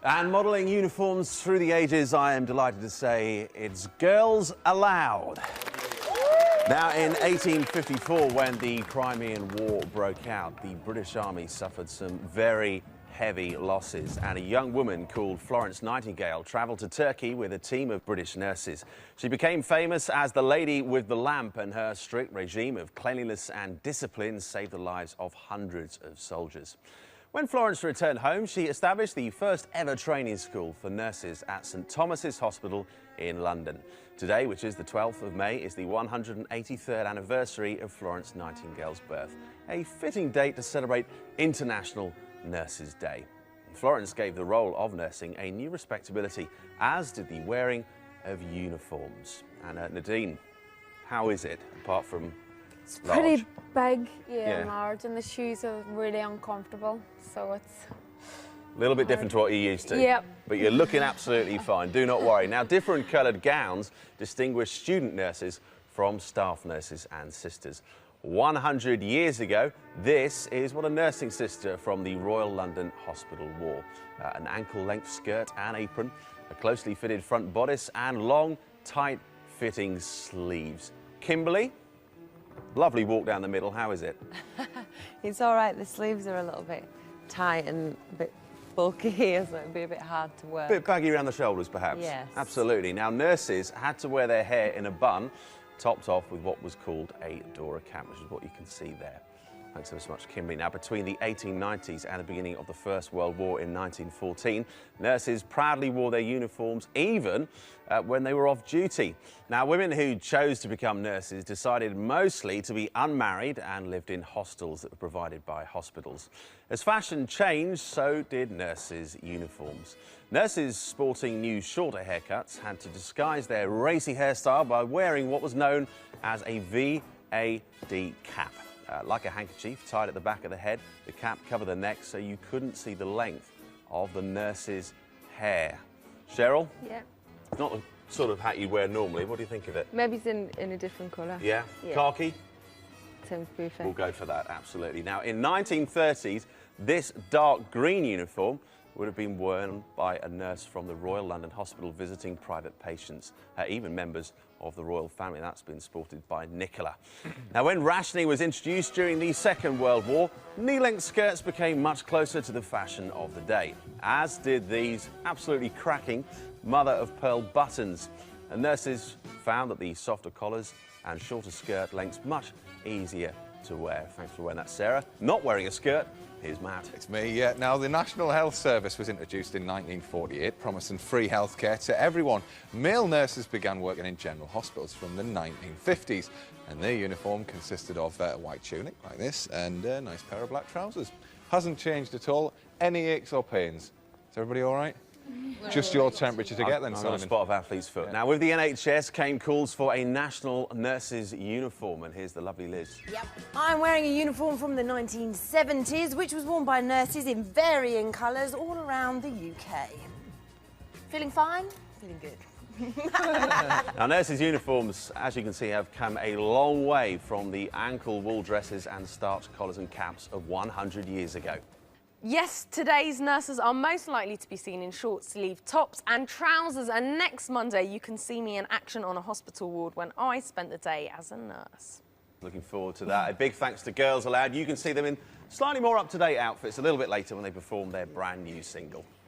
And modelling uniforms through the ages, I am delighted to say it's Girls Aloud. Now, in 1854, when the Crimean War broke out, the British Army suffered some very heavy losses, and a young woman called Florence Nightingale travelled to Turkey with a team of British nurses. She became famous as the Lady with the Lamp, and her strict regime of cleanliness and discipline saved the lives of hundreds of soldiers. When Florence returned home, she established the first ever training school for nurses at St Thomas's Hospital in London. Today, which is the 12th of May, is the 183rd anniversary of Florence Nightingale's birth, a fitting date to celebrate International Nurses' Day. Florence gave the role of nursing a new respectability, as did the wearing of uniforms. And Nadine, how is it, apart from It's large? pretty big, and large, and the shoes are really uncomfortable, so it's A little bit different to what you're used to. Yep. But you're looking absolutely fine, do not worry. Now, different coloured gowns distinguish student nurses from staff nurses and sisters. 100 years ago, this is what a nursing sister from the Royal London Hospital wore. An ankle-length skirt and apron, a closely fitted front bodice and long, tight-fitting sleeves. Kimberly, lovely walk down the middle, how is it? It's all right, the sleeves are a little bit tight and a bit bulky here, so it'd be a bit hard to wear. A bit baggy around the shoulders, perhaps? Yes. Absolutely. Now, nurses had to wear their hair in a bun, topped off with what was called a Dora cap, which is what you can see there. Thanks ever so much, Kimberly. Now, between the 1890s and the beginning of the First World War in 1914, nurses proudly wore their uniforms even when they were off duty. Now, women who chose to become nurses decided mostly to be unmarried and lived in hostels that were provided by hospitals. As fashion changed, so did nurses' uniforms. Nurses sporting new shorter haircuts had to disguise their racy hairstyle by wearing what was known as a V.A.D. cap. Like a handkerchief tied at the back of the head, the cap covered the neck so you couldn't see the length of the nurse's hair. Cheryl? Yeah. It's not the sort of hat you wear normally. What do you think of it? Maybe it's in a different colour. Yeah? Yeah. Khaki? Seems perfect. We'll go for that, absolutely. Now, in 1930s, this dark green uniform would have been worn by a nurse from the Royal London Hospital visiting private patients, even members of the royal family. That's been sported by Nicola. Now, when rationing was introduced during the Second World War, knee-length skirts became much closer to the fashion of the day, as did these absolutely cracking mother-of-pearl buttons. And nurses found that the softer collars and shorter skirt lengths much easier to wear. Thanks for wearing that, Sarah. Not wearing a skirt, here's Matt. It's me, yeah. Now, the National Health Service was introduced in 1948, promising free healthcare to everyone. Male nurses began working in general hospitals from the 1950s, and their uniform consisted of a white tunic, like this, and a nice pair of black trousers. Hasn't changed at all. Any aches or pains? Is everybody all right? Just your temperature to get then, I'm on Simon. a spot of athlete's foot. Yeah. Now, with the NHS came calls for a national nurses' uniform, and here's the lovely Liz. Yep. I'm wearing a uniform from the 1970s, which was worn by nurses in varying colours all around the UK. Feeling fine? Feeling good. Now, nurses' uniforms, as you can see, have come a long way from the ankle wool dresses and starched collars and caps of 100 years ago. Yes, today's nurses are most likely to be seen in short-sleeve tops and trousers, and next Monday you can see me in action on a hospital ward when I spent the day as a nurse. Looking forward to that. A big thanks to Girls Aloud. You can see them in slightly more up-to-date outfits a little bit later when they perform their brand new single.